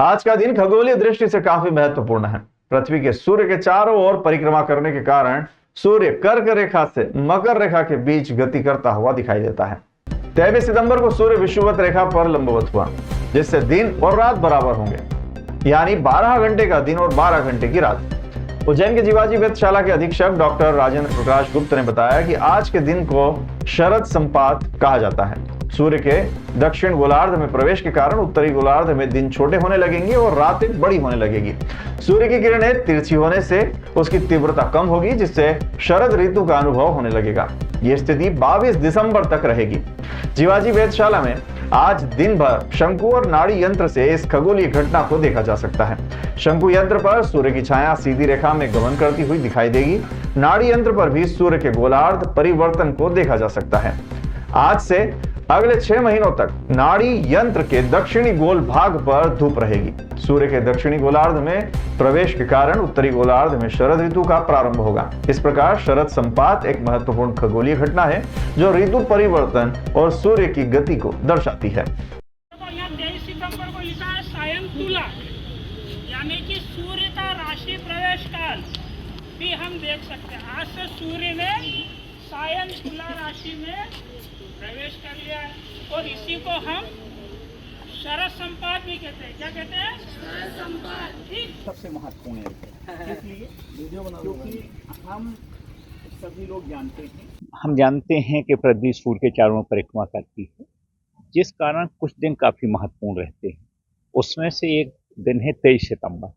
आज का दिन खगोलीय दृष्टि से काफी महत्वपूर्ण है। पृथ्वी के सूर्य के चारों ओर परिक्रमा करने के कारण सूर्य कर्क रेखा से मकर रेखा के बीच गति करता हुआ दिखाई देता है। 23 सितंबर को सूर्य विषुवत रेखा पर लंबवत हुआ, जिससे दिन और रात बराबर होंगे, यानी 12 घंटे का दिन और 12 घंटे की रात। उज्जैन के जीवाजी वेधशाला के अधीक्षक डॉक्टर राजेंद्र प्रकाश गुप्त ने बताया कि आज के दिन को शरद संपात कहा जाता है। सूर्य के दक्षिण गोलार्ध में प्रवेश के कारण उत्तरी गोलार्ध में दिन छोटे होने लगेंगे और रातें बड़ी होने लगेगी। सूर्य की किरणें तिरछी होने से उसकी तीव्रता कम होगी, जिससे शरद ऋतु का अनुभव होने लगेगा। ये स्थिति 22 दिसंबर तक रहेगी। जीवाजी वेधशाला में आज दिन भर शंकु और नाड़ी यंत्र से इस खगोलीय घटना को देखा जा सकता है। शंकु यंत्र पर सूर्य की छाया सीधी रेखा में गमन करती हुई दिखाई देगी। नाड़ी यंत्र पर भी सूर्य के गोलार्ध परिवर्तन को देखा जा सकता है। आज से अगले 6 महीनों तक नाड़ी यंत्र के दक्षिणी गोल भाग पर धूप रहेगी। सूर्य के दक्षिणी गोलार्ध में प्रवेश के कारण उत्तरी गोलार्ध में शरद ऋतु का प्रारंभ होगा। इस प्रकार शरद संपात एक महत्वपूर्ण खगोलीय घटना है जो ऋतु परिवर्तन और सूर्य की गति को दर्शाती है। 23 सितंबर को लिखा है सायं तुला, यानी कि सूर्य का राशि प्रवेश काल भी हम देख सकते हैं। आज से सूर्य ने सायं तुला राशि में प्रवेश कर लिया है और इसी को हम शरद संपात भी कहते हैं। क्या कहते हैं? शरद संपात। ठीक, सबसे महत्वपूर्ण है इसलिए क्योंकि हम सभी लोग जानते हैं कि पृथ्वी सूर्य के चारों ओर परिक्रमा करती है, जिस कारण कुछ दिन काफी महत्वपूर्ण रहते हैं। उसमें से एक दिन है 23 सितंबर।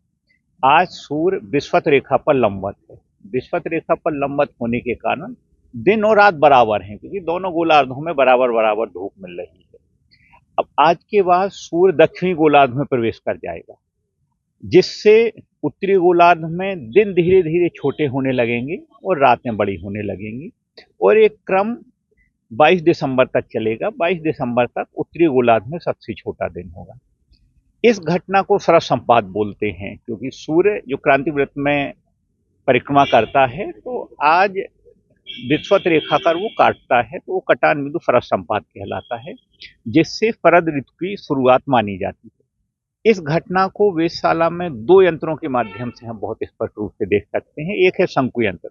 आज सूर्य विषुवत रेखा पर लंबवत है। विषुवत रेखा पर लंबवत होने के कारण दिन और रात बराबर हैं, क्योंकि दोनों गोलार्धों में बराबर बराबर धूप मिल रही है। अब आज के बाद सूर्य दक्षिणी गोलार्ध में प्रवेश कर जाएगा, जिससे उत्तरी गोलार्ध में दिन धीरे धीरे छोटे होने लगेंगे और रातें बड़ी होने लगेंगी और एक क्रम 22 दिसंबर तक चलेगा। 22 दिसंबर तक उत्तरी गोलार्ध में सबसे छोटा दिन होगा। इस घटना को शरद संपात बोलते हैं, क्योंकि सूर्य जो क्रांति वृत्त में परिक्रमा करता है तो आज विषुवत रेखा कर वो काटता है, तो वो कटान बिंदु शरद संपात कहलाता है, जिससे शरद ऋतु की शुरुआत मानी जाती है। इस घटना को वेधशाला में 2 यंत्रों के माध्यम से हम बहुत स्पष्ट रूप से देख सकते हैं। एक है शंकु यंत्र।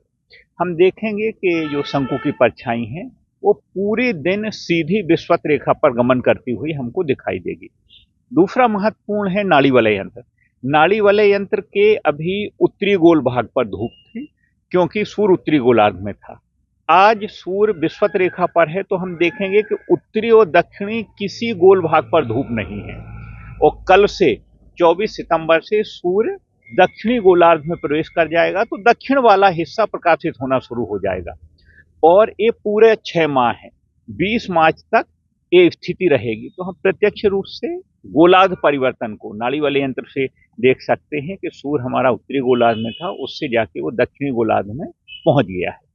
हम देखेंगे कि जो शंकु की परछाई है वो पूरे दिन सीधी विषुवत रेखा पर गमन करती हुई हमको दिखाई देगी। दूसरा महत्वपूर्ण है नाड़ी वलय यंत्र। नाड़ी वलय यंत्र के अभी उत्तरी गोल भाग पर धूप थी, क्योंकि सूर्य उत्तरी गोलार्ध में था। आज सूर्य विषुवत रेखा पर है, तो हम देखेंगे कि उत्तरी और दक्षिणी किसी गोल भाग पर धूप नहीं है। और कल से 24 सितंबर से सूर्य दक्षिणी गोलार्ध में प्रवेश कर जाएगा, तो दक्षिण वाला हिस्सा प्रकाशित होना शुरू हो जाएगा और ये पूरे 6 माह है। 20 मार्च तक ये स्थिति रहेगी। तो हम प्रत्यक्ष रूप से गोलार्ध परिवर्तन को नाड़ी वाले यंत्र से देख सकते हैं कि सूर्य हमारा उत्तरी गोलार्ध में था, उससे जाके वो दक्षिणी गोलार्ध में पहुंच गया है।